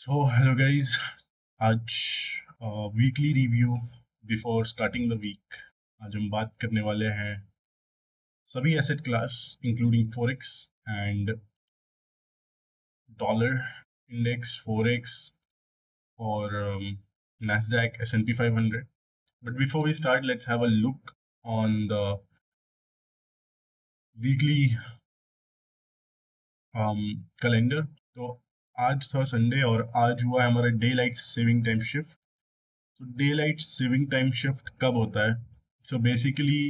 Hello guys. आज weekly review before starting the week. आज हम बात करने वाले हैं सभी asset class including forex and dollar index, forex और Nasdaq, S&P 500. But before we start, let's have a look on the weekly calendar. तो आज था संडे और आज हुआ है हमारा day light saving time shift. तो day light saving time shift कब होता है? So basically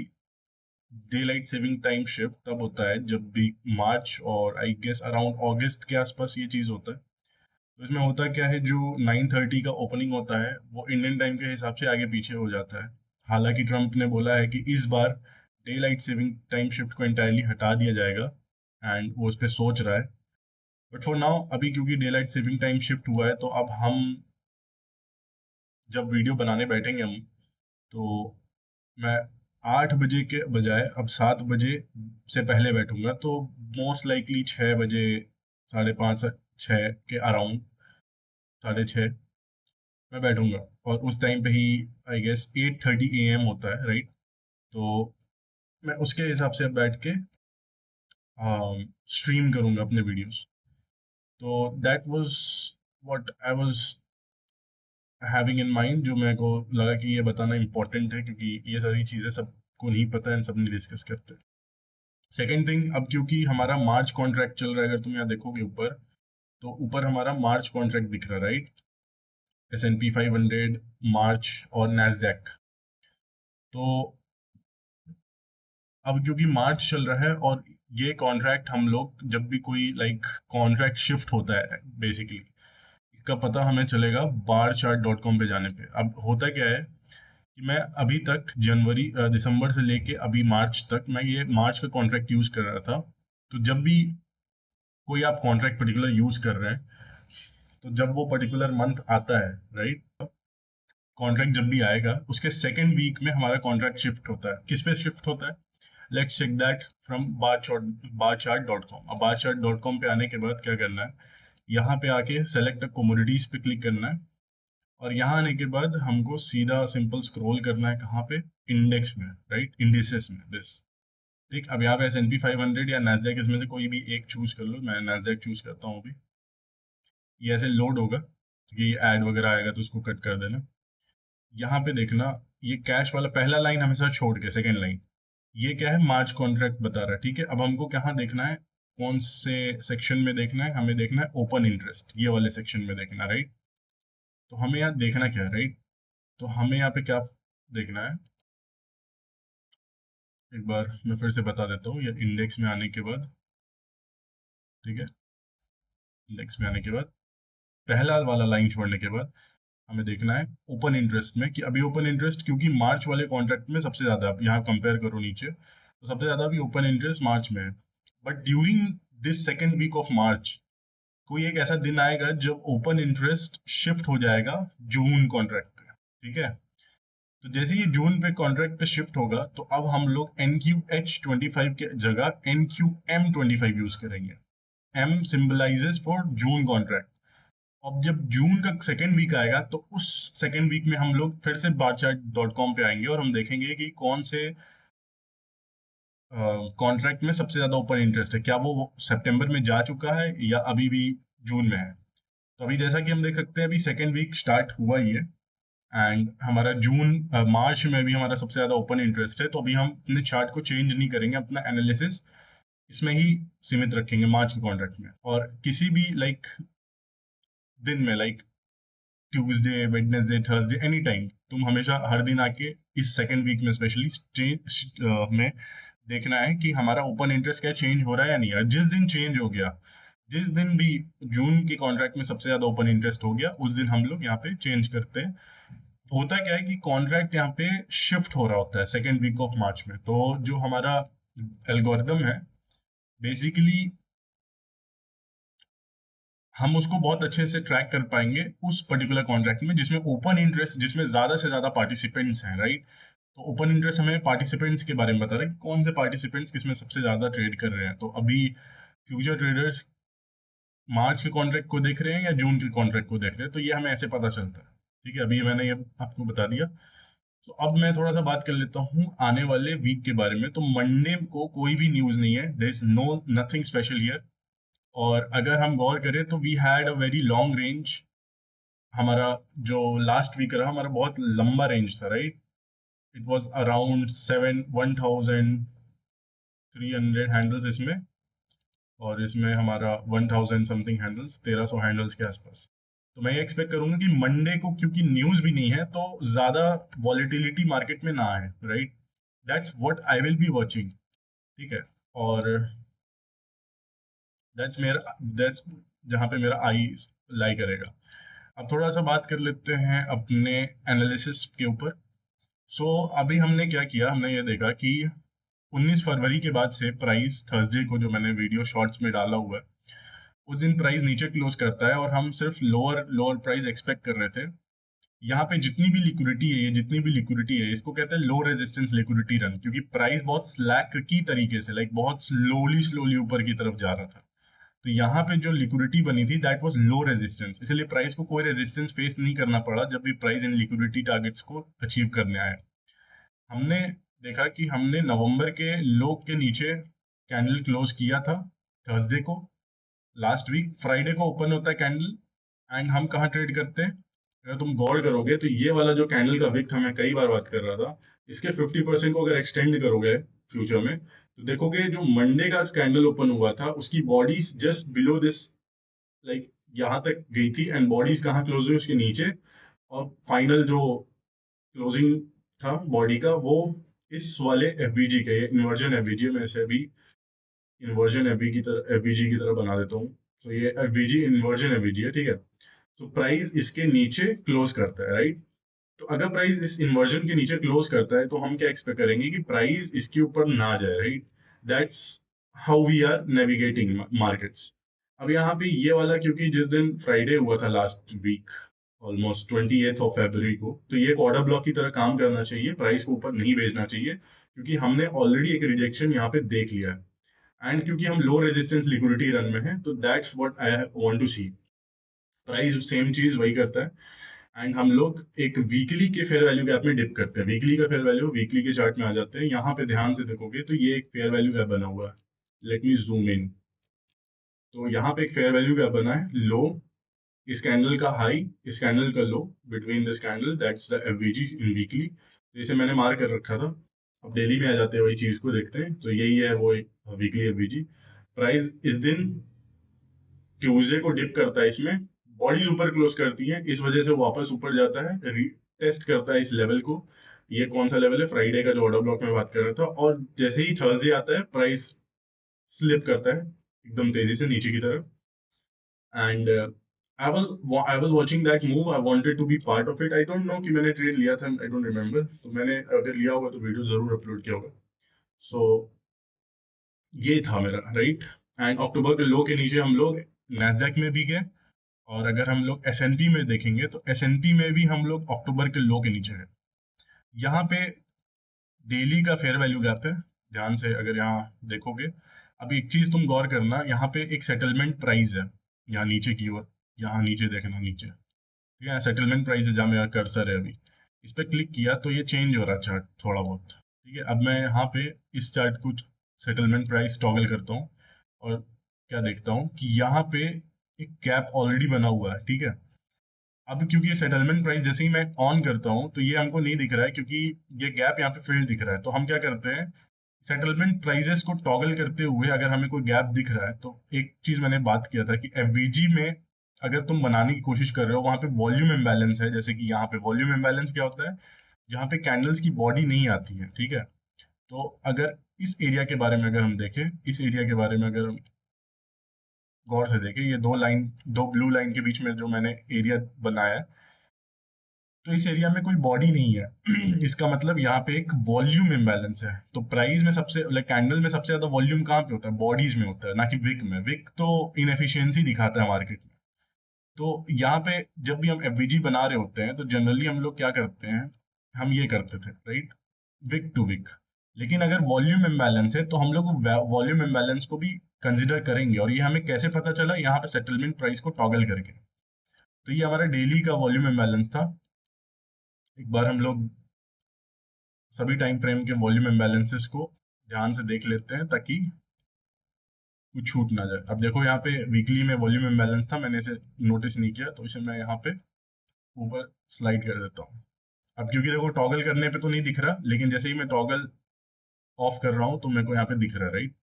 day light saving time shift तब होता है जब भी मार्च और आई गेस अराउंड अगस्त के आसपास ये चीज़ होता है। तो इसमें होता क्या है, जो 9:30 का ओपनिंग होता है वो इंडियन टाइम के हिसाब से आगे पीछे हो जाता है। हालांकि ट्रम्प ने बोला है कि इस बार day light saving time shift को एंटायरली हटा दिया जाएगा एंड वो उस पर सोच रहा है। बट फॉर नाउ अभी क्योंकि day light saving time shift हुआ है तो अब हम जब वीडियो बनाने बैठेंगे हम, तो मैं 8 बजे के बजाय अब 7 बजे से पहले बैठूंगा। तो मोस्ट लाइकली 6 बजे, 5:30 6 के अराउंड, 6:30 मैं बैठूंगा। और उस टाइम पे ही आई गेस 8:30 AM होता है, राइट? तो मैं उसके हिसाब से बैठ के स्ट्रीम करूंगा अपने वीडियोस। तो that was what I was having in mind, जो मेरे को लगा कि ये बताना इम्पोर्टेंट है क्योंकि ये सारी चीज़ें सबको नहीं पता है, सब नहीं डिस्कस करते। सेकेंड थिंग, अब क्योंकि हमारा मार्च कॉन्ट्रैक्ट चल रहा है, अगर तुम यहाँ देखोगे ऊपर, तो ऊपर हमारा मार्च कॉन्ट्रैक्ट दिख रहा है, राइट? S&P 500, मार्च और नैस्डैक। तो अब क्योंकि मार्च चल रहा है और ये कॉन्ट्रैक्ट हम लोग जब भी कोई कॉन्ट्रैक्ट शिफ्ट होता है बेसिकली, इसका पता हमें चलेगा barchart.com पे जाने पे। अब होता क्या है कि मैं अभी तक दिसंबर से लेके अभी मार्च तक मैं ये मार्च का कॉन्ट्रैक्ट यूज कर रहा था। तो जब भी कोई आप कॉन्ट्रैक्ट पर्टिकुलर यूज कर रहे हैं, तो जब वो पर्टिकुलर मंथ आता है, राइट, कॉन्ट्रैक्ट जब भी आएगा उसके सेकेंड वीक में हमारा कॉन्ट्रैक्ट शिफ्ट होता है। किस पे शिफ्ट होता है? Let's check that from barchart.com। अब barchart.com पे आने के बाद क्या करना है, यहाँ पे आके सेलेक्ट कमोडिटीज पे क्लिक करना है। और यहाँ आने के बाद हमको सीधा सिंपल स्क्रॉल करना है, कहाँ पे? इंडेक्स में, राइट, इंडिसेस में, दिस। ठीक, अब यहाँ पे S&P 500 या Nasdaq, इसमें से कोई भी एक चूज कर लो। मैं Nasdaq चूज करता हूँ अभी। ये ऐसे लोड होगा, क्योंकि ऐड वगैरह आएगा तो उसको कट कर देना। यहाँ पे देखना, ये कैश वाला पहला लाइन हमेशा छोड़ के सेकेंड लाइन, ये क्या है? मार्च कॉन्ट्रैक्ट बता रहा है, ठीक है। अब हमको कहाँ देखना है, कौन से सेक्शन में देखना है? हमें देखना है ओपन इंटरेस्ट, ये वाले सेक्शन में देखना, राइट? तो हमें यहाँ देखना क्या है, राइट? तो हमें यहाँ पे क्या देखना है, एक बार मैं फिर से बता देता हूँ। ये इंडेक्स में आने के बाद, ठीक है, इंडेक्स में आने के बाद पहला वाला लाइन छोड़ने के बाद हमें देखना है ओपन इंटरेस्ट में, कि अभी ओपन इंटरेस्ट क्योंकि मार्च वाले कॉन्ट्रैक्ट में सबसे ज्यादा, आप यहाँ कंपेयर करो नीचे, तो सबसे ज्यादा अभी ओपन इंटरेस्ट मार्च में है। But during this second week of March कोई एक ऐसा दिन आएगा जब ओपन इंटरेस्ट शिफ्ट हो जाएगा जून कॉन्ट्रैक्ट पे, ठीक है। तो जैसे ही जून पे कॉन्ट्रैक्ट पे शिफ्ट होगा, तो अब हम लोग NQH25 के जगह NQM25 यूज करेंगे। M symbolizes for June contract. अब जब जून का सेकेंड वीक आएगा तो उस सेकेंड वीक में हम लोग फिर से barchart.com पे आएंगे और हम देखेंगे कि कौन से कॉन्ट्रैक्ट में सबसे ज्यादा ओपन इंटरेस्ट है, क्या वो सितंबर में जा चुका है या अभी भी जून में है। तो अभी जैसा कि हम देख सकते हैं, अभी सेकेंड वीक स्टार्ट हुआ ही है एंड हमारा मार्च में भी हमारा सबसे ज्यादा ओपन इंटरेस्ट है। तो अभी हम अपने चार्ट को चेंज नहीं करेंगे, अपना एनालिसिस इसमें ही सीमित रखेंगे मार्च के कॉन्ट्रैक्ट में। और किसी भी दिन में, Tuesday, Wednesday, Thursday, any time, तुम हमेशा हर दिन आके इस सेकेंड वीक में स्पेशली में देखना है कि हमारा ओपन इंटरेस्ट क्या चेंज हो रहा है या नहीं। जिस दिन चेंज हो गया, जिस दिन भी जून के कॉन्ट्रैक्ट में सबसे ज्यादा ओपन इंटरेस्ट हो गया, उस दिन हम लोग यहाँ पे चेंज करते हैं। होता क्या है कि कॉन्ट्रैक्ट यहाँ पे शिफ्ट हो रहा होता है सेकेंड वीक ऑफ मार्च में। तो जो हमारा एल्गोरिदम है बेसिकली, हम उसको बहुत अच्छे से ट्रैक कर पाएंगे उस पर्टिकुलर कॉन्ट्रैक्ट में जिसमें ओपन इंटरेस्ट, जिसमें ज्यादा से ज्यादा पार्टिसिपेंट्स हैं, राइट? तो ओपन इंटरेस्ट हमें पार्टिसिपेंट्स के बारे में बता रहा है कि कौन से पार्टिसिपेंट्स किसमें सबसे ज्यादा ट्रेड कर रहे हैं। तो अभी फ्यूचर ट्रेडर्स मार्च के कॉन्ट्रैक्ट को देख रहे हैं या जून के कॉन्ट्रैक्ट को देख रहे हैं, तो ये हमें ऐसे पता चलता है। ठीक है, अभी मैंने ये आपको बता दिया। तो अब मैं थोड़ा सा बात कर लेता हूँ आने वाले वीक के बारे में। तो मंडे को कोई भी न्यूज़ नहीं है, there is no nothing special here. और अगर हम गौर करें तो we had a very long range. हमारा जो लास्ट वीक रहा, हमारा बहुत लंबा रेंज था, right. It was around 1300 handles इसमें, और इसमें हमारा 1000 समथिंग हैंडल्स, 1300 हैंडल्स के आसपास। तो मैं ये एक्सपेक्ट करूंगा कि मंडे को, क्योंकि न्यूज़ भी नहीं है, तो ज़्यादा वॉलेटिलिटी मार्केट में ना आए, right. That's what I will be watching. ठीक है। और दैट्स जहाँ पे मेरा आई लाई करेगा। अब थोड़ा सा बात कर लेते हैं अपने एनालिसिस के ऊपर। अभी हमने क्या किया, हमने ये देखा कि 19 फरवरी के बाद से प्राइस थर्सडे को, जो मैंने वीडियो शॉर्ट्स में डाला हुआ है, उस दिन प्राइस नीचे क्लोज करता है और हम सिर्फ लोअर लोअर प्राइस एक्सपेक्ट कर रहे थे। यहाँ पे जितनी भी लिक्विडिटी है, ये जितनी भी लिक्विडिटी है, इसको कहते हैं लो रेजिस्टेंस लिक्विडिटी रन, क्योंकि प्राइस बहुत स्लैक की तरीके से, लाइक बहुत स्लोली स्लोली ऊपर की तरफ जा रहा था। तो यहाँ पे जो लिक्विडिटी बनी थी, दैट वाज लो रेजिस्टेंस, इसलिए प्राइस को कोई रेजिस्टेंस फेस नहीं करना पड़ा जब भी प्राइस इन लिक्विडिटी टारगेट्स को अचीव करने आया। हमने देखा कि हमने नवंबर के लो के नीचे कैंडल क्लोज किया था थर्सडे को। लास्ट वीक फ्राइडे को ओपन होता है कैंडल, एंड हम कहाँ ट्रेड करते हैं? अगर तुम गौर करोगे तो ये वाला जो कैंडल का विक था, मैं कई बार बात कर रहा था, इसके 50% को अगर एक्सटेंड करोगे फ्यूचर में, तो देखोगे जो मंडे का कैंडल ओपन हुआ था, उसकी bodies just below this, like यहाँ तक गई थी, एंड बॉडीज कहाँ क्लोज हुई? उसके नीचे। और फाइनल जो क्लोजिंग था बॉडी का, वो इस वाले एफबीजी के, इन्वर्जन एफबीजी में से भी इन्वर्जन एफबीजी की तरह बना देता हूँ। तो ये एफबीजी इन्वर्जन एफबीजी है, ठीक है। तो प्राइस इसके नीचे क्लोज करता है, राइट। तो अगर प्राइस इस इन्वर्जन के नीचे क्लोज करता है, तो हम क्या एक्सपेक्ट करेंगे कि प्राइस इसके ऊपर ना जाए, right. That's how we are navigating markets. अब यहाँ पे ये वाला, क्योंकि जिस दिन फ्राइडे हुआ था लास्ट वीक, ऑलमोस्ट 28 ऑफ फरवरी को, तो ये एक ऑर्डर ब्लॉक की तरह काम करना चाहिए, प्राइस को ऊपर नहीं भेजना चाहिए, क्योंकि हमने ऑलरेडी एक रिजेक्शन यहाँ पे देख लिया है। एंड क्योंकि हम लो रेजिस्टेंस लिक्विडिटी रन में हैं, तो that's what I want to see. Price same चीज वही करता है, एंड हम लोग एक वीकली के फेयर वैल्यू गैप में डिप करते हैं। वीकली का फेयर वैल्यू वीकली के चार्ट में आ जाते हैं। यहाँ पे ध्यान से देखोगे तो ये एक फेयर वैल्यू गैप बना हुआ है। Let me zoom in. तो यहाँ पे एक फेयर वैल्यू गैप बना है, लो इस कैंडल का हाई, इस कैंडल का low, between this candle, that's the average in weekly. तो इसे मैंने मार्क कर रखा था। अब डेली में आ जाते हैं, वही चीज को देखते हैं। तो यही है वो वीकली एवरेज। प्राइस इस दिन ट्यूसडे को डिप करता है, इसमें बॉडीज ऊपर क्लोज करती हैं, इस वजह से वापस ऊपर जाता है, टेस्ट करता है इस लेवल को। ये कौन सा लेवल है? फ्राइडे का जो ऑर्डर ब्लॉक में बात कर रहा था। और जैसे ही थर्सडे आता है, प्राइस स्लिप करता है एकदम तेजी से नीचे की तरफ। And I was watching that move, I wanted to be part of it. I don't know कि मैंने ट्रेड लिया था, आई डोंट रिमेम्बर। तो मैंने अगर लिया होगा तो वीडियो जरूर अपलोड किया होगा। सो ये था मेरा, राइट। एंड अक्टूबर के लो के नीचे हम लोग नैस्डैक में भी गए। और अगर हम लोग एसएनपी में देखेंगे, तो एसएनपी में भी हम लोग अक्टूबर के लो के नीचे है। यहाँ पे डेली का फेयर वैल्यू गैप है, ध्यान से अगर यहाँ देखोगे। अब एक चीज तुम गौर करना, यहाँ पे एक सेटलमेंट प्राइस है, यहाँ नीचे की ओर, यहाँ नीचे देखना, नीचे, ठीक है, सेटलमेंट प्राइस है जहाँ मेरा कर्सर है अभी। इस पे क्लिक किया तो ये चेंज हो रहा है चार्ट थोड़ा बहुत, ठीक है। अब मैं यहाँ पे इस चार्ट को सेटलमेंट प्राइस टॉगल करता हूँ, और क्या देखता हूँ कि यहाँ पे एक गैप ऑलरेडी बना हुआ है, ठीक है। अब क्योंकि ये सेटलमेंट प्राइस जैसे ही मैं ऑन करता हूँ, तो ये हमको नहीं दिख रहा है, क्योंकि ये गैप यहाँ पे फिल्ड दिख रहा है। तो हम क्या करते हैं, सेटलमेंट प्राइजेस को टॉगल करते हुए अगर हमें कोई गैप दिख रहा है, तो एक चीज मैंने बात किया था कि एफवीजी में अगर तुम बनाने की कोशिश कर रहे हो, वहां पे वॉल्यूम इम्बैलेंस है। जैसे कि यहाँ पे वॉल्यूम इम्बैलेंस क्या होता है? जहाँ पे कैंडल्स की बॉडी नहीं आती है, ठीक है। तो अगर इस एरिया के बारे में अगर हम देखें, इस एरिया के बारे में अगर हम गौर से देखें, ये दो ब्लू लाइन के बीच में जो मैंने एरिया बनाया है, तो इस एरिया में कोई बॉडी नहीं है। इसका मतलब यहाँ पे एक वॉल्यूम इम्बैलेंस है। तो प्राइस में सबसे, लाइक कैंडल में सबसे ज्यादा वॉल्यूम कहाँ पे होता है? बॉडीज में होता है, ना कि विक में। विक तो इनएफिशिएंसी दिखाता है मार्केट में। तो यहाँ पे जब भी हम एफवीजी बना रहे होते हैं, तो जनरली हम लोग क्या करते हैं, हम ये करते थे, राइट, विक टू विक। लेकिन अगर वॉल्यूम इम्बैलेंस है, तो हम लोग वॉल्यूम इम्बैलेंस को भी कंसिडर करेंगे। और ये हमें कैसे पता चला, यहाँ पे सेटलमेंट प्राइस को टॉगल करके। तो ये हमारा डेली का वॉल्यूम इम्बैलेंस था। एक बार हम लोग सभी टाइम फ्रेम के वॉल्यूम इम्बैलेंसेस को ध्यान से देख लेते हैं ताकि कुछ छूट ना जाए। अब देखो यहाँ पे वीकली में वॉल्यूम इम्बैलेंस था, मैंने इसे नोटिस नहीं किया, तो इसे मैं यहाँ पे ऊपर स्लाइड कर देता हूँ। अब क्योंकि देखो टॉगल करने पे तो नहीं दिख रहा, लेकिन जैसे ही मैं टॉगल ऑफ कर रहा हूँ तो मेरे को यहाँ पे दिख रहा है, राइट।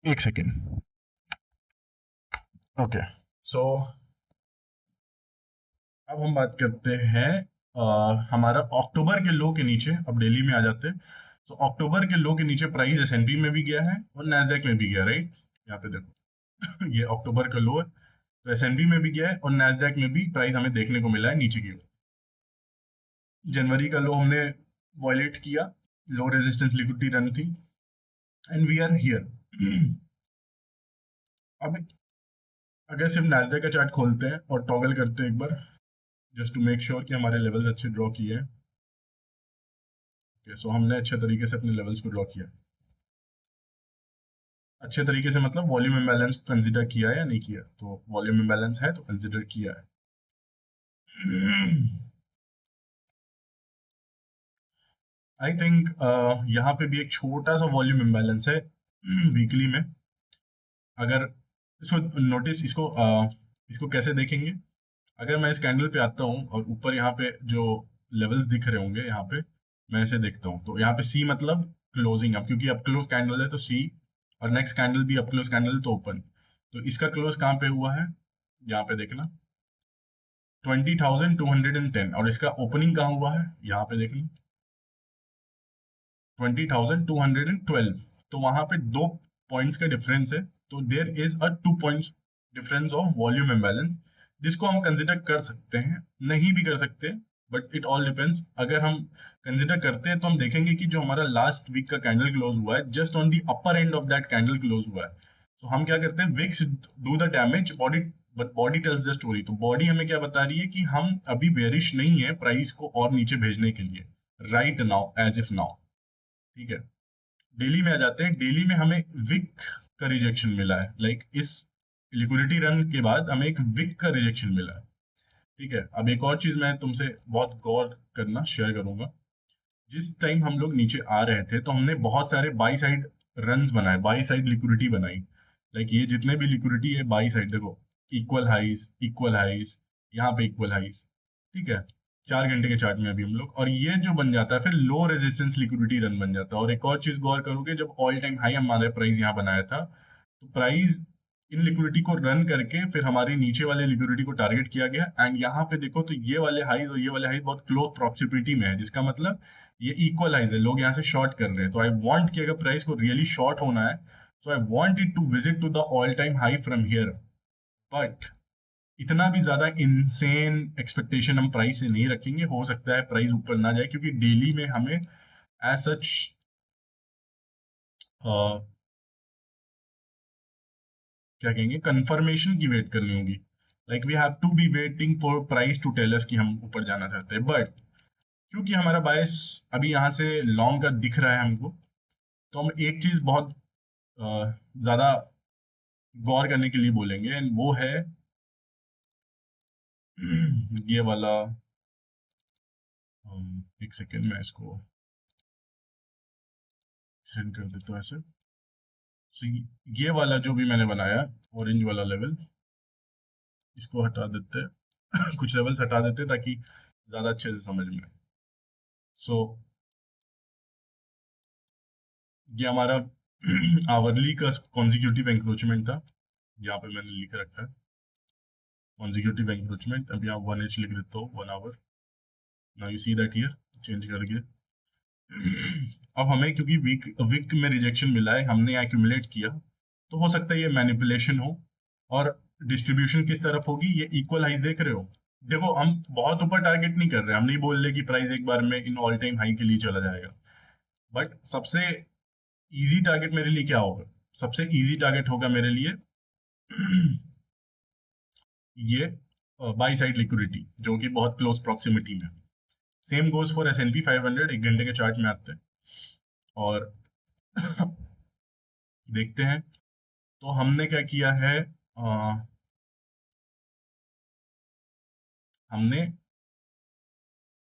एक सेकेंड। ओके, सो अब हम बात करते हैं हमारा अक्टूबर के लो के नीचे। अब डेली में आ जाते हैं। तो अक्टूबर के लो के नीचे प्राइस एसएनपी में भी गया है और नैस्डैक में भी गया, राइट। यहाँ पे देखो ये अक्टूबर का लो है, तो एसएनपी में भी गया है और नैस्डैक में भी प्राइस हमें देखने को मिला है नीचे की ओर। जनवरी का लो हमने वॉयलेट किया, लो रेजिस्टेंस लिक्विडिटी रन थी, एंड वी आर हियर। अब अगर सिर्फ नैस्डैक का चार्ट खोलते हैं और टॉगल करते हैं एक बार, जस्ट टू मेक श्योर कि हमारे लेवल्स अच्छे ड्रॉ किए हैं। सो हमने अच्छे तरीके से अपने लेवल्स को ड्रॉ किया। अच्छे तरीके से मतलब वॉल्यूम इम्बैलेंस को कंसीडर किया है या नहीं किया, तो वॉल्यूम इम्बैलेंस है तो कंसीडर किया है। आई थिंक यहाँ पे भी एक छोटा सा वॉल्यूम इम्बैलेंस है वीकली में। अगर इसको नोटिस, इसको कैसे देखेंगे, अगर मैं इस कैंडल पे आता हूँ और ऊपर यहाँ पे जो लेवल्स दिख रहे होंगे, यहाँ पे मैं इसे देखता हूँ, तो यहाँ पे सी मतलब क्लोजिंग। अब क्योंकि अप क्लोज कैंडल है तो सी, और नेक्स्ट कैंडल भी अप क्लोज कैंडल है तो ओपन। तो इसका क्लोज कहाँ पे हुआ है, यहाँ पे देखना 20,210, और इसका ओपनिंग कहाँ हुआ है, यहाँ पे देखना 20,212। तो वहां पे 2 पॉइंट्स का डिफरेंस है, तो there is a 2 points difference of volume imbalance, जिसको हम कंसिडर कर सकते हैं, नहीं भी कर सकते, बट इट ऑल डिपेंड्स। अगर हम कंसिडर करते हैं तो हम देखेंगे कि जो हमारा लास्ट वीक का कैंडल क्लोज हुआ है, just on the upper end of that candle close हुआ है। तो हम क्या करते हैं, wicks do the damage, body but body tells the story. तो बॉडी हमें क्या बता रही है कि हम अभी बेरिश नहीं है प्राइस को और नीचे भेजने के लिए, right now, as if now. ठीक है, डेली में आ जाते हैं। डेली में हमें विक का रिजेक्शन मिला है, लाइक इस लिक्विडिटी रन के बाद हमें एक विक का रिजेक्शन मिला है। ठीक है, अब एक और चीज मैं तुमसे बहुत गौर करना शेयर करूंगा। जिस टाइम हम लोग नीचे आ रहे थे तो हमने बहुत सारे बाई साइड रन्स बनाए, बाई साइड लिक्विडिटी बनाई। लाइक ये जितने भी लिक्विडिटी है बाई साइड, देखो इक्वल हाइज, यहाँ पे इक्वल हाइज। ठीक है, 4 घंटे के चार्ट में अभी हम लोग, और ये जो बन जाता है फिर लो रेजिस्टेंस लिक्विडिटी रन बन जाता है। और एक और चीज गौर करोगे, जब ऑल टाइम हाई हमारे प्राइस यहाँ बनाया था, तो प्राइस इन लिक्विडिटी को रन करके फिर हमारी नीचे वाले लिक्विडिटी को टारगेट किया गया। एंड यहाँ पे देखो तो ये वाले हाइज और ये वाले हाइज बहुत क्लोज प्रॉक्सिमिटी में है, जिसका मतलब ये इक्वल हाइज है, लोग यहाँ से शॉर्ट कर रहे हैं। तो आई वांट कि अगर प्राइस को रियली शॉर्ट होना है, so I want it to visit to the all time high from here. But इतना भी ज्यादा इनसेन एक्सपेक्टेशन हम प्राइस से नहीं रखेंगे। हो सकता है प्राइस ऊपर ना जाए, क्योंकि डेली में हमें एज सच क्या कहेंगे, कंफर्मेशन की वेट करनी होगी। Like we have to be waiting for price to tell us कि हम ऊपर जाना चाहते हैं। बट क्योंकि हमारा बायस अभी यहाँ से लॉन्ग का दिख रहा है हमको, तो हम एक चीज बहुत ज्यादा गौर करने के लिए बोलेंगे, एंड वो है ये वाला। एक सेकेंड में इसको सेंड कर देता हूँ ऐसे। So, ये वाला जो भी मैंने बनाया ऑरेंज वाला लेवल, इसको हटा देते हैं कुछ लेवल्स हटा देते हैं ताकि ज्यादा अच्छे से समझ में। सो ये हमारा आवरली का कॉन्जिक्यूटिव एंक्रोचमेंट था, यहाँ पे मैंने लिख रखा है कॉन्जिक्यूटिव एंक्रोचमेंट। अब यहाँ 1H लिख देता हूँ, 1 hour. Now you see that here, change करके। अब हमें क्योंकि वीक वीक में रिजेक्शन मिला है, हमने एक्यूमुलेट किया, तो हो सकता है ये मैनिपुलेशन हो। और डिस्ट्रीब्यूशन किस तरफ होगी, ये इक्वल हाइज देख रहे हो। देखो हम बहुत ऊपर टारगेट नहीं कर रहे, हम नहीं बोल रहे कि प्राइस एक बार में इन ऑल टाइम हाई के लिए चला जाएगा। बट सबसे इजी टारगेट मेरे लिए क्या होगा, सबसे इजी टारगेट होगा मेरे लिए ये बाई साइड लिक्विडिटी, जो कि बहुत क्लोज प्रॉक्सिमिटी में। सेम गोज फॉर S&P 500, 1 घंटे के चार्ट में आते हैं। और देखते हैं। तो हमने क्या किया है, हमने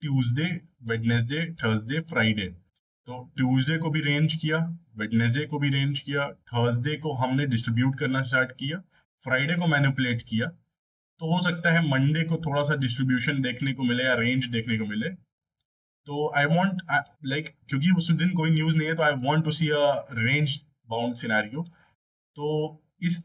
ट्यूसडे, वेडनेसडे, थर्सडे, फ्राइडे, तो ट्यूसडे को भी रेंज किया, वेडनेसडे को भी रेंज किया, थर्सडे को हमने डिस्ट्रीब्यूट करना स्टार्ट किया, फ्राइडे को मैनिपुलेट किया। तो हो सकता है मंडे को थोड़ा सा डिस्ट्रीब्यूशन देखने को मिले या रेंज देखने को मिले। तो आई वांट, लाइक, क्योंकि उस दिन कोई न्यूज नहीं है, तो I want to see a range bound scenario. तो इस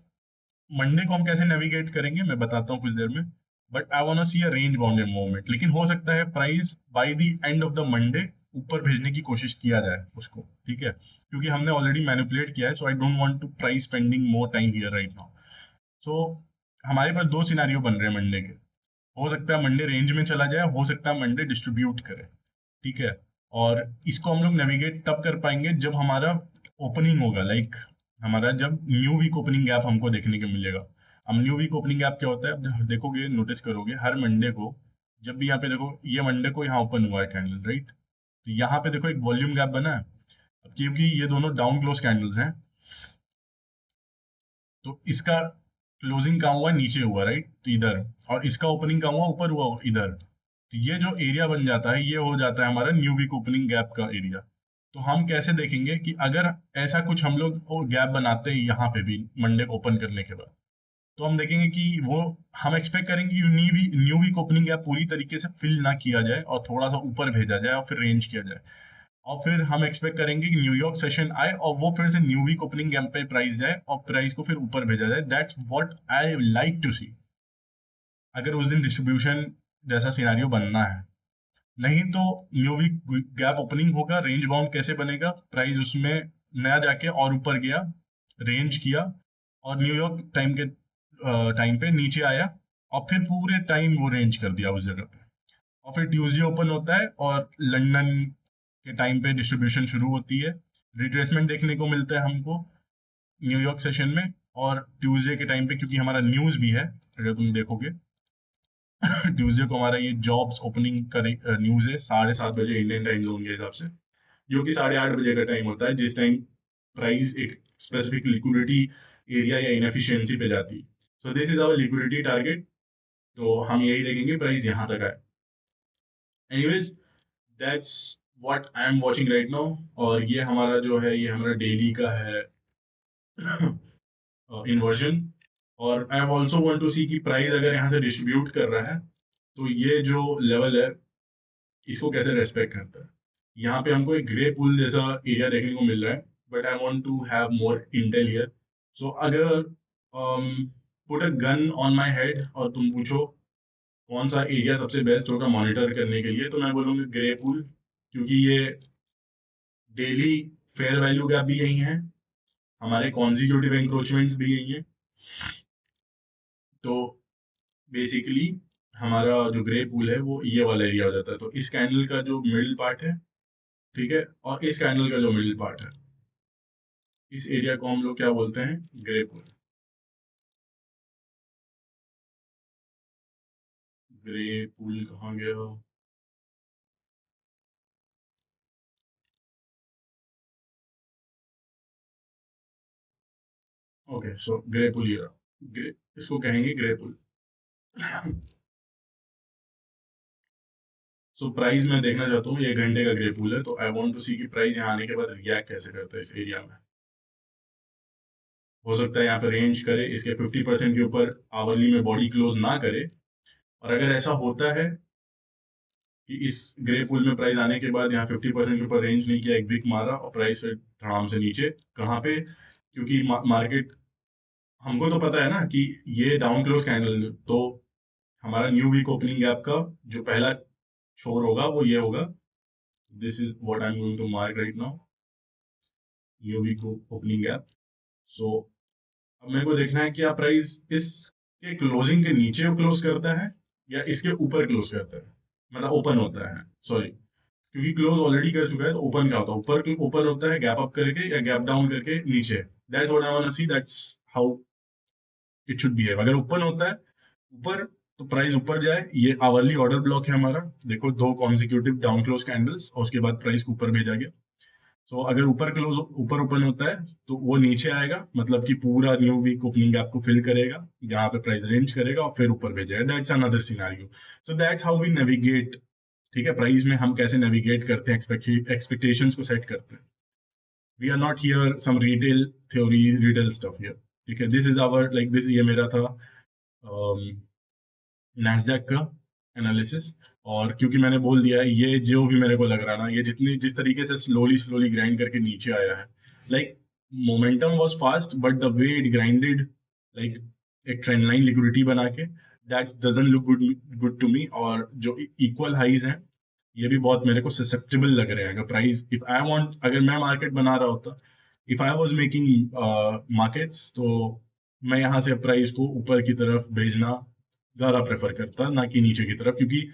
मंडे को हम कैसे नेविगेट करेंगे मैं बताता हूँ कुछ देर में। But I want see a range bounded movement, लेकिन हो सकता है price by the end of the Monday ऊपर भेजने की कोशिश किया जाए उसको, ठीक है, क्योंकि हमने ऑलरेडी मैनिपुलेट किया है। So I don't want to price spending more time here right now. So हमारे पास दो सिनेरियो बन रहे हैं मंडे के। हो सकता है मंडे रेंज में चला जाए, हो सकता है मंडे डिस्ट्रीब्यूट करे, ठीक है। और इसको हम लोग नेविगेट तब कर पाएंगे जब हमारा ओपनिंग होगा, लाइक हमारा जब न्यू वीक ओपनिंग गैप हमको देखने को मिलेगा। हम न्यू वीक ओपनिंग गैप क्या होता है, अब देखोगे, नोटिस करोगे हर मंडे को, जब भी यहाँ पे देखो, ये मंडे को यहाँ ओपन हुआ है कैंडल, राइट। तो यहाँ पे देखो एक वॉल्यूम गैप बना है। अब क्योंकि ये दोनों डाउन क्लोज कैंडल्स हैं, तो इसका क्लोजिंग कहाँ हुआ, नीचे हुआ, राइट, तो इधर। और इसका ओपनिंग कहाँ हुआ, ऊपर हुआ, इधर। तो ये जो एरिया बन जाता है, ये हो जाता है हमारा न्यू वीक ओपनिंग गैप का एरिया। तो हम कैसे देखेंगे कि अगर ऐसा कुछ हम लोग गैप बनाते हैं यहाँ पे भी मंडे को ओपन करने के बाद, तो हम देखेंगे कि वो, हम एक्सपेक्ट करेंगे कि न्यू वीक ओपनिंग गैप पूरी तरीके से फिल ना किया जाए और थोड़ा सा ऊपर भेजा जाए और फिर रेंज किया जाए। और फिर हम एक्सपेक्ट करेंगे कि न्यूयॉर्क सेशन आए और वो फिर से न्यू वीक ओपनिंग गैप पे प्राइस जाए और प्राइस को फिर ऊपर भेजा जाए। That's what I like to see, अगर उस दिन डिस्ट्रीब्यूशन जैसा सिनारियो बनना है। नहीं तो न्यू वीक गैप ओपनिंग होगा, रेंज बाउंड कैसे बनेगा, प्राइस उसमें नया जाके और ऊपर गया, रेंज किया, और न्यूयॉर्क टाइम पे नीचे आया, और फिर पूरे टाइम वो रेंज कर दिया उस जगह पे। और फिर ट्यूसडे ओपन होता है और लंदन के टाइम पे डिस्ट्रीब्यूशन शुरू होती है, रिट्रेसमेंट देखने को मिलता है हमको न्यूयॉर्क सेशन में। और ट्यूसडे के टाइम पे, क्योंकि हमारा न्यूज भी है, अगर तुम देखोगे ट्यूसडे को हमारा ये जॉब्स ओपनिंग का न्यूज है 7:30 बजे इंडियन टाइम जोन के हिसाब से, जो कि 8:30 बजे का टाइम होता है, जिस टाइम प्राइस एक स्पेसिफिक लिक्विडिटी एरिया या इनएफिशिएंसी पे जाती है। So this is our liquidity target. तो हम यही देखेंगे प्राइस यहाँ तक आए। Anyways, that's what I am watching right now. और ये हमारा जो है, ये हमारा डेली का है इन्वर्जन। और आई ऑल्सो वांट टू सी कि प्राइस अगर यहाँ से डिस्ट्रीब्यूट कर रहा है, तो ये जो लेवल है इसको कैसे रेस्पेक्ट करता है। यहाँ पे हमको एक ग्रे पुल जैसा एरिया देखने को मिल रहा है, but I want to have more intel here. So अगर put a gun on my head और तुम पूछो कौन सा एरिया सबसे बेस्ट होगा मॉनिटर करने के लिए, तो मैं बोलूँगा ग्रे पुल, क्योंकि ये डेली फेयर वैल्यू गैप भी यही है, हमारे कॉन्जिक्यूटिव एंक्रोचमेंट्स भी यही है। तो बेसिकली हमारा जो ग्रे पुल है वो ये वाला एरिया हो जाता है। तो इस कैंडल का जो मिडिल पार्ट है, ठीक है, और इस कैंडल का जो मिडिल पार्ट है, इस एरिया को हम लोग क्या बोलते हैं, ग्रे पुल। ग्रे पुल कहाँ गया, ओके, सो ग्रे पुल, ये ग्रे, इसको कहेंगे ग्रे पुल। सो प्राइस मैं देखना चाहता हूँ, ये 1 घंटे का ग्रे पुल है, तो आई वांट टू सी कि प्राइस यहाँ आने के बाद रिएक्ट कैसे करता है इस एरिया में। हो सकता है यहाँ पे रेंज करे, इसके 50% के ऊपर आवरली में बॉडी क्लोज ना करे। और अगर ऐसा होता है कि इस ग्रे पुल में प्राइस आने के बाद यहाँ 50% के ऊपर रेंज नहीं किया, एक बिग मारा और प्राइस फिर धड़ाम से नीचे, कहाँ पे, क्योंकि मार्केट, हमको तो पता है ना कि ये डाउन क्लोज कैंडल, तो हमारा न्यू वीक ओपनिंग गैप का जो पहला शोर होगा वो ये होगा। This is what I am going to mark right now, new week opening gap. So अब मेरे को देखना है कि आप प्राइस इसके क्लोजिंग के नीचे क्लोज करता है या इसके ऊपर क्लोज करता है, मतलब ओपन होता है, सॉरी, क्योंकि क्लोज ऑलरेडी कर चुका है, तो ओपन क्या होता है, ऊपर ओपन होता है गैप अप करके या गैप डाउन करके नीचे। That's what I want to see, that's how it should be है। अगर ओपन होता है ऊपर, तो प्राइस ऊपर जाए, ये आवरली ऑर्डर ब्लॉक है हमारा, देखो दो कॉन्जिक्यूटिव डाउन क्लोज कैंडल्स और उसके बाद प्राइस को ऊपर भेजा गया। सो अगर ऊपर ओपन होता है तो वो नीचे आएगा, मतलब कि पूरा न्यू वीक ओपनिंग गैप को फिल करेगा, यहाँ पे प्राइस रेंज करेगा और फिर ऊपर भेजेगा। That's another scenario. So that's how we navigate. ठीक है, प्राइस में हम कैसे नेविगेट करते हैं, एक्सपेक्टेशंस को सेट करते हैं। We are not here some retail theory, retail stuff here. ठीक है, this is our like this, ये मेरा था नैस्डैक का एनालिसिस। और क्योंकि मैंने बोल दिया है, ये जो भी मेरे को लग रहा है ना, ये जितनी जिस तरीके से स्लोली स्लोली ग्राइंड करके नीचे आया है, like momentum was fast but the way it grinded, like एक ट्रेंड लाइन लिक्विडिटी बना के, that doesn't look good to me. और जो इक्वल हाइज हैं, ये भी बहुत मेरे को ससेप्टेबल लग रहे हैं। अगर प्राइस, इफ आई वांट, अगर मैं मार्केट बना रहा होता, if I was making markets, तो मैं यहाँ से प्राइस को ऊपर की तरफ भेजना ज्यादा प्रेफर करता, ना कि नीचे की तरफ, क्योंकि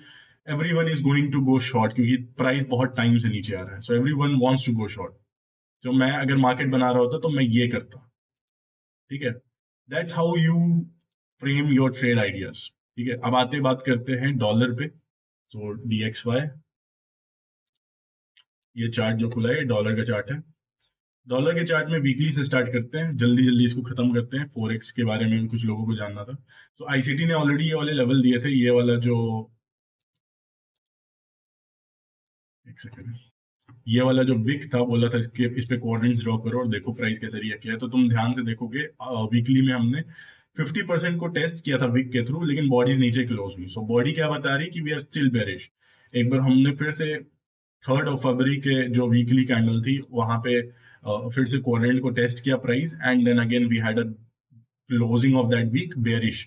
every one is going to go short, क्योंकि प्राइस बहुत टाइम से नीचे आ रहा है। So every one wants to go short. तो मैं अगर मार्केट बना रहा होता तो मैं ये करता। ठीक है, that's how you frame your trade ideas. ठीक है, अब आते बात करते हैं डॉलर पे। तो DXY, ये चार्ट जो खुला है, ये डॉलर का चार्ट है। डॉलर के चार्ट में वीकली से स्टार्ट करते हैं, जल्दी जल्दी इसको खत्म करते हैं। फोरेक्स के बारे में भी कुछ लोगों को जानना था। तो ICT ने ऑलरेडी ये वाले लेवल दिए थे, ये वाला जो, एक सेकंड, ये वाला जो विक था, बोला था इसके इस पे कोऑर्डिनेट्स ड्रॉ करो और देखो प्राइस कैसे रिएक्ट किया है। तो तुम ध्यान से देखोगे, वीकली में हमने 50% को टेस्ट किया था विक के थ्रू, लेकिन बॉडीज नीचे क्लोज हुई। सो बॉडी क्या बता रही कि वी आर स्टिल बेरिश। एक बार हमने फिर से 3rd of February के जो वीकली कैंडल थी वहां पे फिर से कोऑर्डिनेट को टेस्ट किया price, and then again we had a closing of that week bearish.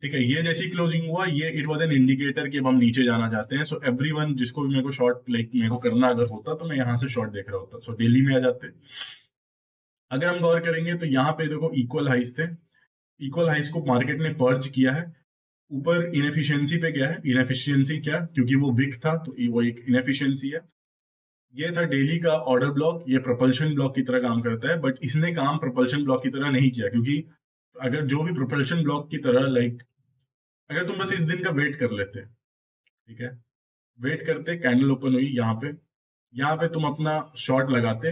ठीक है, ये जैसी क्लोजिंग हुआ, ये इट वाज एन इंडिकेटर कि अब हम नीचे जाना चाहते हैं। सो एवरीवन, जिसको भी मेरे को शॉर्ट, लाइक मेरे को करना अगर होता, तो मैं यहाँ से शॉर्ट देख रहा होता। सो डेली में आ जाते। अगर हम गौर करेंगे तो यहाँ पे देखो इक्वल हाइस थे। इक्वल हाइस को मार्केट ने पर्ज किया है। ऊपर इनएफिशिएंसी पे क्या है, इनएफिशिएंसी क्या, क्योंकि वो विक था तो वो एक इनएफिशिएंसी है। ये था डेली का ऑर्डर ब्लॉक, ये प्रोपल्शन ब्लॉक की तरह काम करता है, बट इसने काम प्रोपल्शन ब्लॉक की तरह नहीं किया, क्योंकि अगर जो भी प्रोपल्शन ब्लॉक की तरह, लाइक अगर तुम बस इस दिन का वेट कर लेते, ठीक है, वेट करते, कैंडल ओपन हुई यहाँ पे तुम अपना शॉर्ट लगाते,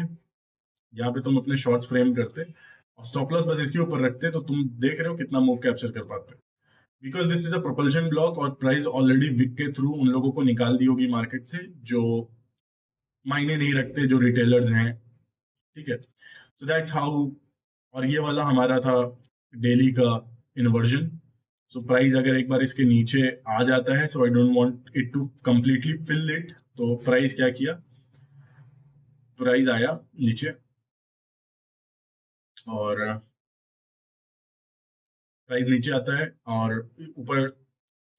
यहाँ पे तुम अपने शॉर्ट्स फ्रेम करते और स्टॉप लॉस बस इसके ऊपर रखते, तो तुम देख रहे हो कितना मूव कैप्चर कर पाते। Because this is a propulsion block और प्राइस ऑलरेडी विक के थ्रू उन लोगों को निकाल दी होगी मार्केट से, जो मायने नहीं रखते, जो रिटेलर्स हैं। ठीक है, सो दैट्स हाउ। और ये वाला हमारा था डेली का इन्वर्जन। सो प्राइस अगर एक बार इसके नीचे आ जाता है, so I don't want it to completely fill it, तो प्राइस क्या किया, प्राइस आया नीचे और प्राइस नीचे आता है और ऊपर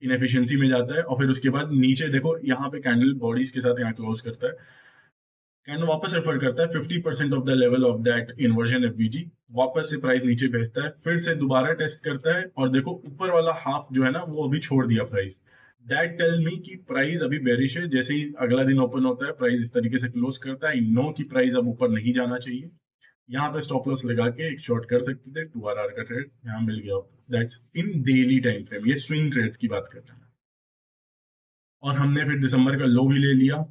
इनएफिशिएंसी में जाता है, और फिर उसके बाद नीचे देखो, यहाँ पे कैंडल बॉडीज के साथ यहाँ क्लोज करता है, कैंडल वापस रेफर करता है 50% of the level of that inversion FVG, वापस से प्राइस नीचे भेजता है, फिर से दोबारा टेस्ट करता है, और देखो ऊपर वाला हाफ जो है ना, वो अभी छोड़ दिया प्राइस। दैट टेल मी कि प्राइस अभी बेरिश है। जैसे ही अगला दिन ओपन होता है, प्राइस इस तरीके से क्लोज करता है, आई नो कि प्राइस अब ऊपर नहीं जाना चाहिए। यहाँ पे स्टॉप लॉस लगा के एक शॉर्ट कर सकते थे, 2RR का ट्रेड यहाँ मिल गया होता। That's in daily time frame, ये स्विंग ट्रेड्स की बात कर रहे हैं। और हमने फिर दिसंबर का लो भी ले लिया,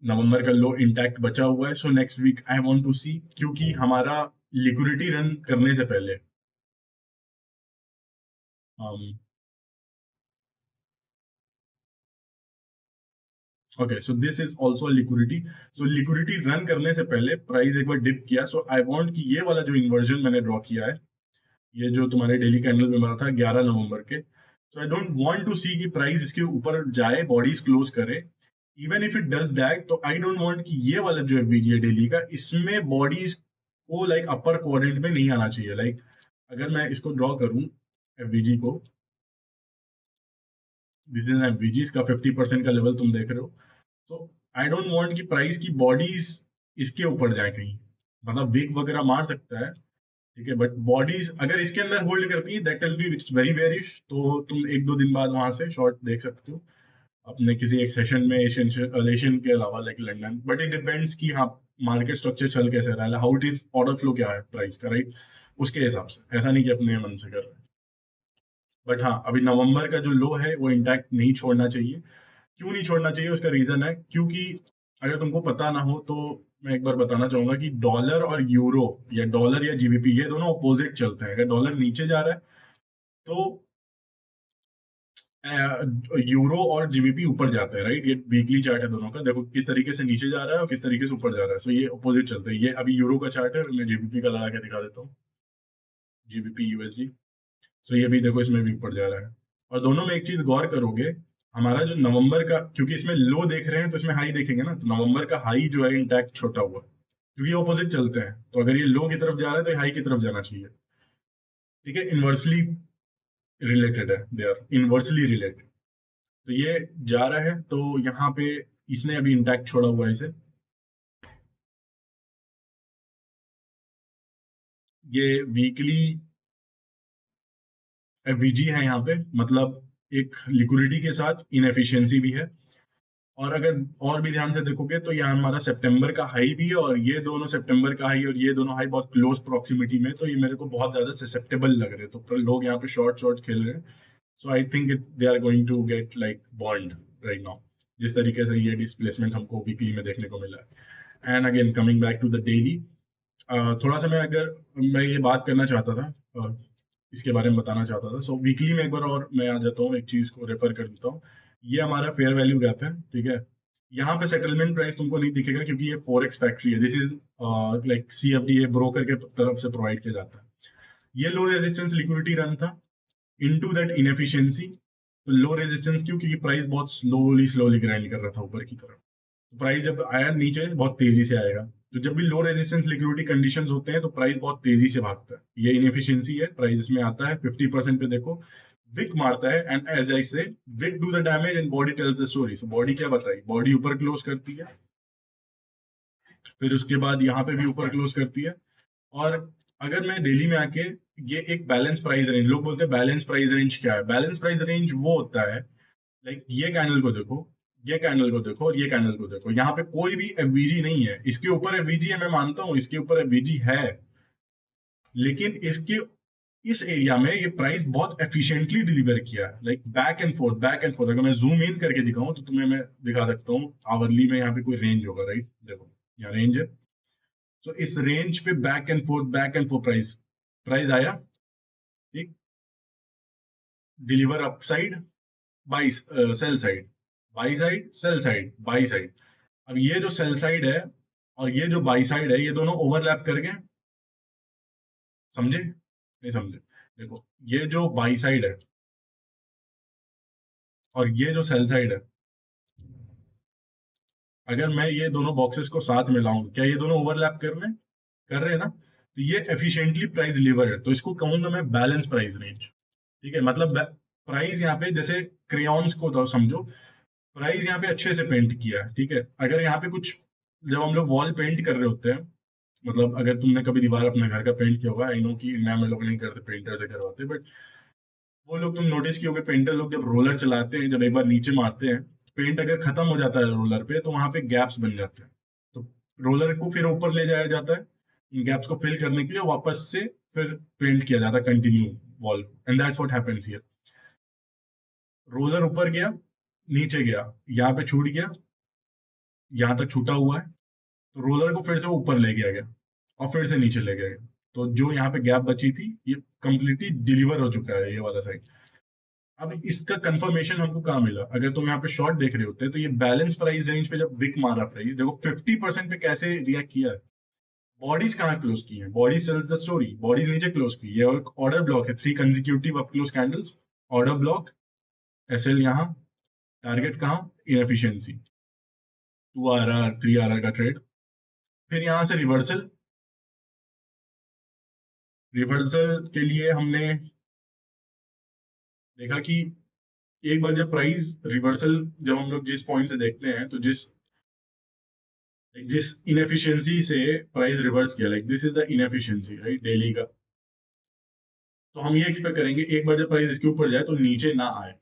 नवंबर का लो इंटैक्ट बचा हुआ है। So next week I want to see, क्योंकि हमारा लिक्विडिटी रन करने से पहले, okay, so this is also liquidity. So liquidity run करने से पहले प्राइस एक बार डिप किया। सो आई वांट कि ये वाला जो इन्वर्जन मैंने ड्रॉ किया है, ये जो तुम्हारे डेली कैंडल में बना था 11 नवंबर के, सो आई डोंट वांट टू सी कि प्राइस इसके ऊपर जाए, बॉडीज क्लोज करे। Even if it does that, तो आई डोंट वांट कि ये वाला जो FVG है डेली का, इसमें बॉडीज को लाइक अपर क्वाड्रेंट में नहीं आना चाहिए। लाइक अगर मैं इसको ड्रॉ करूं FVG को, दिस इज FVG, इसका 50% का लेवल तुम देख रहे हो। तो आई डोंट वांट कि प्राइस की बॉडीज इसके ऊपर जाए कहीं, मतलब वीक वगैरह मार सकता है, ठीक है, बट बॉडीज अगर इसके अंदर होल्ड करती है, that tells me it's very bearish. तो तुम एक दो दिन बाद वहां से शॉर्ट देख सकते हो अपने किसी एक सेशन में, एशियन के अलावा, like London. But it depends कि हाँ, मार्केट स्ट्रक्चर चल कैसे रहा है, how it is, order flow क्या है प्राइस का, राइट, उसके हिसाब से, ऐसा नहीं कि अपने मन से कर रहे हैं। बट हाँ, अभी नवंबर का जो लो है वो इंटैक्ट नहीं छोड़ना चाहिए। क्यों नहीं छोड़ना चाहिए, उसका रीजन है, क्योंकि अगर तुमको पता ना हो तो मैं एक बार बताना चाहूंगा कि डॉलर और यूरो या डॉलर या जीबीपी ये दोनों अपोजिट चलते हैं। अगर डॉलर नीचे जा रहा है तो यूरो और जीबीपी ऊपर जाते हैं, राइट। ये वीकली चार्ट है दोनों का, देखो किस तरीके से नीचे जा रहा है और किस तरीके से ऊपर जा रहा है। सो ये अपोजिट चलते हैं। ये अभी यूरो का चार्ट है, मैं जीबीपी का लगा के दिखा देता हूँ, जीबीपी यूएसडी। सो ये भी देखो इसमें भी ऊपर जा रहा है। और दोनों में एक चीज गौर करोगे, हमारा जो नवंबर का, क्योंकि इसमें लो देख रहे हैं तो इसमें हाई देखेंगे ना, तो नवंबर का हाई जो है इंटैक्ट छोटा हुआ है, क्योंकि ये ऑपोजिट चलते हैं। तो अगर ये लो की तरफ जा रहा है तो ये हाई की तरफ जाना चाहिए। ठीक है, इनवर्सली रिलेटेड है, दे आर इनवर्सली रिलेटेड। तो ये जा रहा है, तो यहाँ पे इसने अभी इंटैक्ट छोड़ा हुआ है इसे। ये वीकली वीजी है यहाँ पे, मतलब एक लिक्विडिटी के साथ इनएफिशिएंसी भी है। और अगर और भी ध्यान से देखोगे तो यहाँ हमारा सितंबर का हाई भी है, और ये दोनों सितंबर का हाई और ये दोनों हाई बहुत क्लोज प्रोक्सिमिटी में, तो ये मेरे को बहुत ज्यादा ससेप्टेबल लग रहे हैं। तो लोग यहाँ पे शॉर्ट शॉर्ट खेल रहे हैं। So I think they are going to get like bond right now, जिस तरीके से ये डिस्प्लेसमेंट हमको वीकली में देखने को मिला है। And again coming back to the daily, थोड़ा सा मैं ये बात करना चाहता था, इसके बारे में बताना चाहता था। सो वीकली में एक बार और मैं आ जाता हूँ, एक चीज को रेफर कर देता हूँ। ये हमारा फेयर वैल्यू गैप है, ठीक है। यहाँ पे सेटलमेंट प्राइस तुमको नहीं दिखेगा क्योंकि ये फॉरेक्स फैक्ट्री है। This is like CFD broker के तरफ से प्रोवाइड किया जाता है। ये लो रेजिस्टेंस लिक्विडिटी रन था इनटू दैट इनएफिशिएंसी। तो लो रेजिस्टेंस क्यों, क्योंकि प्राइस बहुत स्लोली स्लोली ग्राइंड कर रहा था ऊपर की तरफ। तो प्राइस जब आया नीचे बहुत तेजी से आएगा। तो जब भी लो रेजिस्टेंस लिक्विडिटी कंडीशंस होते हैं तो प्राइस बहुत तेजी से भागता है। ये इनएफिशिएंसी है, प्राइस इसमें आता है 50% पे। देखो विक मारता है, and as I say wicks do the damage and body tells the story. So body क्या बताई, बॉडी ऊपर क्लोज करती है, फिर उसके बाद यहाँ पे भी ऊपर क्लोज करती है। और अगर मैं डेली में आके, ये एक बैलेंस प्राइस रेंज, लोग बोलते हैं बैलेंस प्राइस रेंज क्या है। बैलेंस प्राइस रेंज वो होता है, लाइक ये कैंडल को देखो, ये कैंडल को देखो और ये कैंडल को देखो, यहाँ पे कोई भी एफवीजी नहीं है। इसके ऊपर एफवीजी है, मैं मानता हूँ इसके ऊपर एफवीजी है, लेकिन इसके इस एरिया में ये प्राइस बहुत एफिशिएंटली डिलीवर किया है, like back and fourth back and fourth. अगर मैं जूम इन करके दिखाऊं तो तुम्हें मैं दिखा सकता हूँ आवरली में, यहाँ पे कोई रेंज होगा, राइट। देखो यहाँ रेंज है। तो इस रेंज पे back and fourth price price आया, ठीक। Deliver upside, by sell side, by side, sell side, by side. अब ये जो सेल साइड है और ये जो बाई साइड है, ये दोनों ओवरलैप कर गए। समझे नहीं समझे, देखो ये जो बाई साइड है और ये जो सेल साइड है, अगर मैं ये दोनों बॉक्सेस को साथ में लाऊं, क्या ये दोनों ओवरलैप कर रहे हैं ना, तो ये एफिशिएंटली प्राइस डिलीवर है। तो इसको कहूंगा मैं बैलेंस प्राइस रेंज, ठीक है। मतलब प्राइस यहाँ पे जैसे क्रेयॉन्स को तो समझो, प्राइस यहाँ पे अच्छे से पेंट किया है, ठीक है। अगर यहाँ पे कुछ, जब हम लोग वॉल पेंट कर रहे होते हैं, मतलब अगर तुमने कभी दीवार अपने घर का पेंट किया होगा, आई नो कि इंडिया में लोग नहीं करते, पेंटर से करवाते, बट वो लोग तुम नोटिस किए होगे, पेंटर लोग जब रोलर चलाते हैं, जब एक बार नीचे मारते हैं, पेंट अगर खत्म हो जाता है रोलर पे तो वहां पे गैप्स बन जाते हैं। तो रोलर को फिर ऊपर ले जाया जाता है इन गैप्स को फिल करने के लिए, वापस से फिर पेंट किया जाता है continue wall, and that's what happens here. Roller ऊपर गया, नीचे गया, यहाँ पे छूट गया, यहाँ तक छूटा हुआ है, तो रोलर को फिर से ऊपर ले गया गया और फिर से नीचे ले गया गया। तो जो यहाँ पे गैप बची थी, ये कंप्लीटली डिलीवर हो चुका है, ये वाला साइड। अब इसका कंफर्मेशन हमको कहाँ मिला, अगर तुम यहाँ पे शॉर्ट देख रहे होते तो ये बैलेंस प्राइस रेंज पे जब विक मारा प्राइस, देखो 50% पे कैसे रिएक्ट किया है। बॉडीज कहाँ क्लोज की है, body sells the story, bodies नीचे क्लोज की। ये एक ऑर्डर ब्लॉक है, 3 consecutive up close candles, order block, SL यहाँ, टारगेट कहाँ, इनएफिशिएंसी, 2 RR 3 RR का ट्रेड। फिर यहाँ से रिवर्सल, रिवर्सल के लिए हमने देखा कि एक बार जब प्राइस रिवर्सल, जब हम लोग जिस पॉइंट से देखते हैं, तो जिस जिस इनएफिशिएंसी से प्राइस रिवर्स किया, like this is the inefficiency right daily का, तो हम ये एक्सपेक्ट करेंगे एक बार जब प्राइस इसके ऊपर जाए तो नीचे ना आए,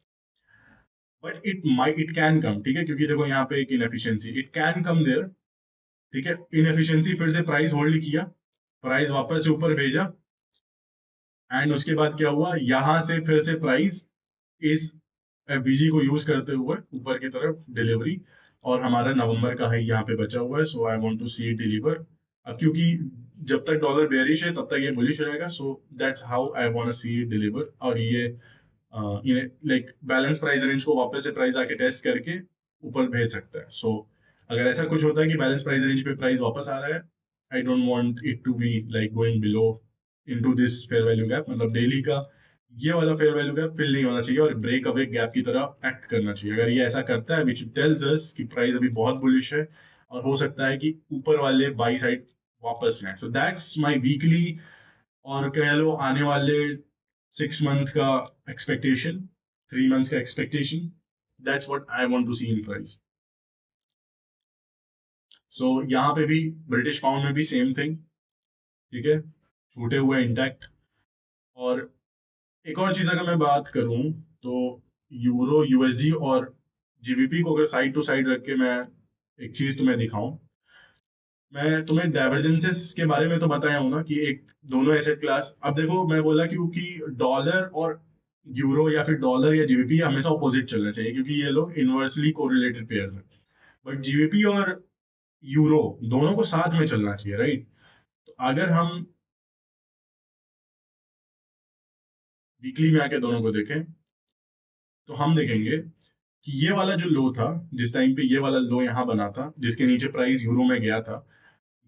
बट इट कैन कम, ठीक है। क्योंकि देखो यहाँ पे एक inefficiency, it can come there, ठीक है। इनएफिशिएंसी फिर से प्राइस होल्ड किया, प्राइस वापस से ऊपर भेजा, एंड उसके बाद क्या हुआ, यहां से फिर से प्राइस इस एफबीजी को यूज करते हुए ऊपर की तरफ डिलीवरी, और हमारा नवंबर का हाई यहाँ पे बचा हुआ है, so I want to see it deliver. अब क्योंकि जब तक डॉलर बेयरिश है तब तक ये बुलिश रहेगा, so that's how I want to see it deliver. और ये लाइक बैलेंस प्राइस रेंज को वापस से प्राइस आके टेस्ट करके ऊपर भेज सकता है। सो अगर ऐसा कुछ होता है कि बैलेंस प्राइस रेंज पे प्राइस वापस आ रहा है, I don't want it to be like going below into this fair value gap, मतलब डेली का ये वाला फेयर वैल्यू गैप फिल नहीं होना चाहिए और ब्रेक अवे गैप की तरह एक्ट करना चाहिए। अगर ये ऐसा करता है, विच टेल्स अस कि प्राइस अभी बहुत बुलिश है और हो सकता है कि ऊपर वाले बाई साइड वापस आए, सो दैट्स माय वीकली और कह लो आने वाले 6 मंथ का एक्सपेक्टेशन, 3 मंथ्स का expectation. That's what I want to see in price. So यहाँ पे भी ब्रिटिश पाउंड में भी सेम थिंग, ठीक है, छूटे हुए इंटैक्ट। और एक और चीज अगर मैं बात करूं तो यूरो यूएसडी और जीबीपी को अगर साइड टू साइड रख के मैं एक चीज तुम्हें दिखाऊं, मैं तुम्हें डाइवर्जेंसेस के बारे में तो बताया हूं ना कि एक दोनों एसेट क्लास, अब देखो मैं बोला क्योंकि डॉलर और यूरो या फिर डॉलर या जीबीपी हमेशा ऑपोजिट चलना चाहिए क्योंकि ये लोग इनवर्सली कोरिलेटेड पेयर्स हैं। बट जीबीपी और यूरो दोनों को साथ में चलना चाहिए, राइट? तो अगर हम वीकली में आके दोनों को देखें तो हम देखेंगे कि ये वाला जो लो था, जिस टाइम पे ये वाला लो यहाँ बना था जिसके नीचे प्राइस यूरो में गया था,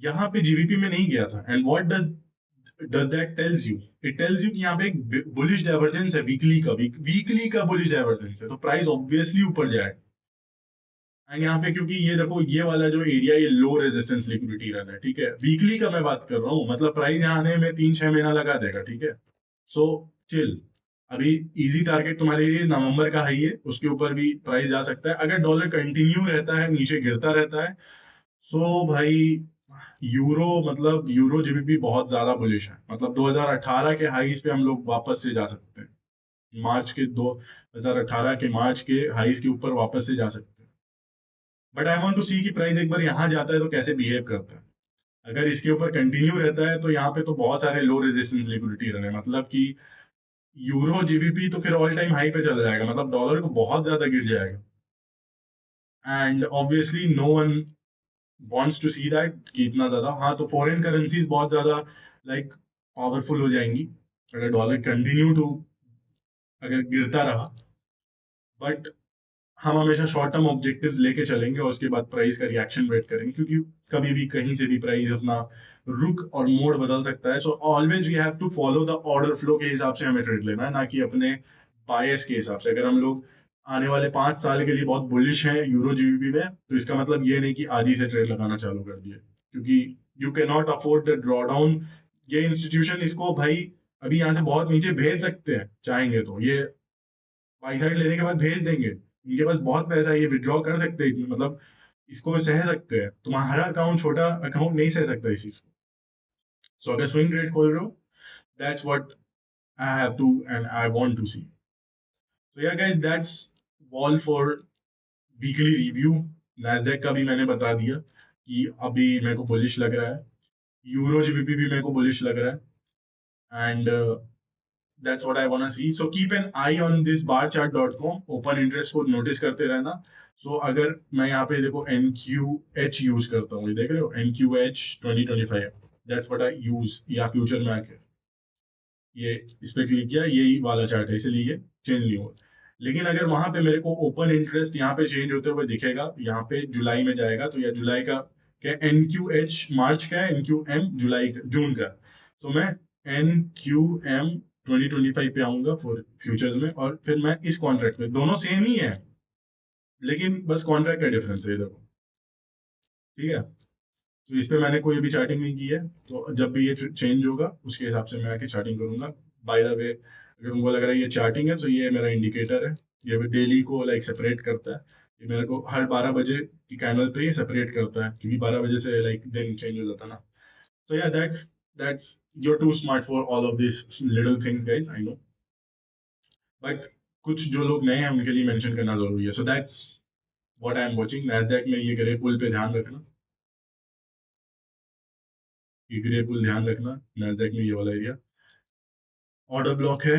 यहाँ पे जीबीपी में नहीं गया था। And what does that tells you? It tells you कि यहाँ पे एक बुलिश डाइवर्जेंस है, वीकली का बुलिश डाइवर्जेंस है, तो प्राइस ऑब्वियसली ऊपर जाएगा। एंड यहाँ पे क्योंकि ये देखो ये वाला जो एरिया ये लो रेजिस्टेंस लिक्विडिटी रन है, ठीक है, वीकली का मैं बात कर रहा हूँ, मतलब प्राइस यहाँ आने में 3-6 महीना लगा देगा, ठीक है। सो चिल, अभी इजी टारगेट तुम्हारे लिए नवंबर का हाई है, उसके ऊपर भी प्राइस जा सकता है अगर डॉलर कंटिन्यू रहता है नीचे गिरता रहता है। सो भाई यूरो, मतलब यूरो जीबीपी बहुत ज्यादा बुलिश है, मतलब 2018 के हाईज पे हम लोग वापस से जा सकते हैं, मार्च के 2018 के मार्च के हाईज के ऊपर वापस से जा सकते हैं। बट आई वांट टू सी कि प्राइस एक बार यहाँ जाता है तो कैसे बिहेव करता है। अगर इसके ऊपर कंटिन्यू रहता है तो यहाँ पे तो बहुत सारे लो रेजिस्टेंस लिक्विडिटी रन है, मतलब कि यूरो जीबीपी तो फिर ऑल टाइम हाई पे चला जाएगा, मतलब डॉलर को बहुत ज्यादा गिर जाएगा। And obviously no one wants to see that कि इतना ज्यादा। हाँ, तो फॉरेन करेंसीज बहुत ज्यादा लाइक पावरफुल हो जाएंगी अगर डॉलर कंटिन्यू टू अगर गिरता रहा। बट हम हमेशा शॉर्ट टर्म ऑब्जेक्टिव्स लेके चलेंगे और उसके बाद प्राइस का रिएक्शन वेट करेंगे क्योंकि कभी भी कहीं से भी प्राइस अपना रुख और मोड बदल सकता है। So always we have to follow the order flow के हिसाब से हमें ट्रेड लेना है, ना कि अपने बायस के हिसाब से। अगर हम लोग आने वाले 5 साल के लिए बहुत बुलिश हैं यूरो जीबीपी में, तो इसका मतलब ये नहीं कि आज ही से ट्रेड लगाना चालू कर दिए, क्योंकि you can not afford the draw down. ये इंस्टीट्यूशन इसको भाई अभी यहाँ से बहुत नीचे भेज सकते हैं चाहेंगे तो, ये बाई साइड लेने के बाद भेज देंगे, इनके पास बहुत पैसा है, ये विड्रॉ कर सकते हैं, मतलब इसको वे सह सकते हैं। तुम्हारा अकाउंट, छोटा अकाउंट नहीं सह सकता इस चीज को। सो अगर स्विंग ट्रेड खोल रहे हो, that's what I have to and I want to see. So yeah guys, that's all for weekly review. Nasdaq का भी मैंने बता दिया कि अभी मेरे को बुलिश लग रहा है, यूरो जीबीपी भी मेरे को बुलिश लग रहा है, and that's what I wanna see. So keep an eye on this barchart.com, open interest को नोटिस करते रहना। So अगर मैं यहाँ पे देखो NQH यूज करता हूँ, ये देख रहे हो NQH 2025, that's what I use, या फ्यूचर में आके ये इस पे क्लिक किया, यही वाला चार्ट है, इसलिए ये चेंज नहीं हुआ। लेकिन अगर वहां पे मेरे को ओपन इंटरेस्ट यहाँ पे चेंज होते हुए दिखेगा, यहाँ पे जुलाई में जाएगा तो, या जुलाई का क्या, NQH मार्च का है, NQM जुलाई का, जून का। तो मैं NQM 2025 पे आऊंगा फॉर फ्यूचर्स में, और फिर मैं इस कॉन्ट्रैक्ट में, दोनों सेम ही है लेकिन बस कॉन्ट्रैक्ट का डिफरेंस है, ये देखो, ठीक है। तो इस पे मैंने कोई भी चार्टिंग नहीं की है, तो जब भी ये चेंज होगा उसके हिसाब से मैं आके चार्टिंग करूंगा। बाय द वे, अगर तुमको लग रहा है ये चार्टिंग है, तो ये मेरा इंडिकेटर है, ये डेली को लाइक सेपरेट करता है। ये मेरे को हर 12 बजे की कैंडल पे ये सेपरेट करता है, क्योंकि 12 बजे से लाइक दिन चेंज हो जाता है ना। सो या that's you're too smart for all of these little things guys, I know, but कुछ जो लोग नए हैं उनके लिए मेंशन करना जरूरी है। So that's what I am watching. Nasdaq में ये ग्रे पुल पे ध्यान रखना, ये ग्रे पुल ध्यान रखना, नैस्डैक में ये वाला एरिया ऑर्डर ब्लॉक है,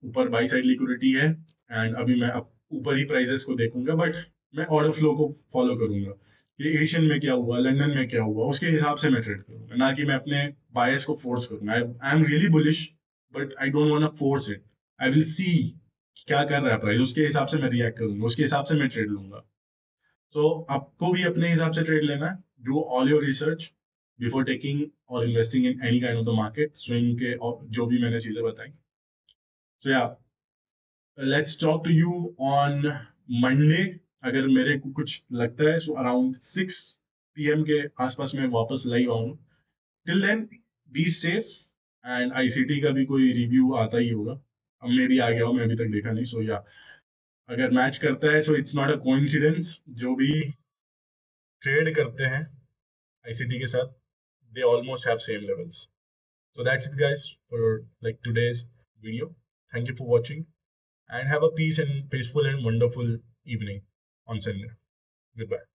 ऊपर बाई साइड लिक्विडिटी है। एंड अभी मैं ऊपर ही प्राइसेस को देखूंगा, बट मैं ऑर्डर फ्लो को फॉलो करूंगा कि एशियन में क्या हुआ, लंदन में क्या हुआ, उसके हिसाब से मैं ट्रेड करूंगा, ना कि मैं अपने बायस को फोर्स करूंगा। I am really bullish but I don't want to force it. I will see क्या कर रहा है प्राइस, उसके हिसाब से मैं रिएक्ट करूंगा, उसके हिसाब से मैं ट्रेड लूंगा। तो आपको भी अपने हिसाब से ट्रेड लेना है। Do all your research before taking और investing in any kind of the market swing के, और जो भी मैंने चीजें बताई। So yeah, let's talk to you on Monday. अगर मेरे को कुछ लगता है सो अराउंड 6 PM के आसपास मैं वापस लाइव आऊंगा। Till then, be safe. And ICT का भी कोई रिव्यू आता ही होगा, अब मैं भी आ गया हूँ, मैं अभी तक देखा नहीं। सो या, अगर मैच करता है so it's not a coincidence. जो भी ट्रेड करते हैं आईसीटी के साथ, they almost have same levels. So that's it, guys, for like today's video. Thank you for watching, and have a peace and peaceful and wonderful evening on Sunday. Goodbye.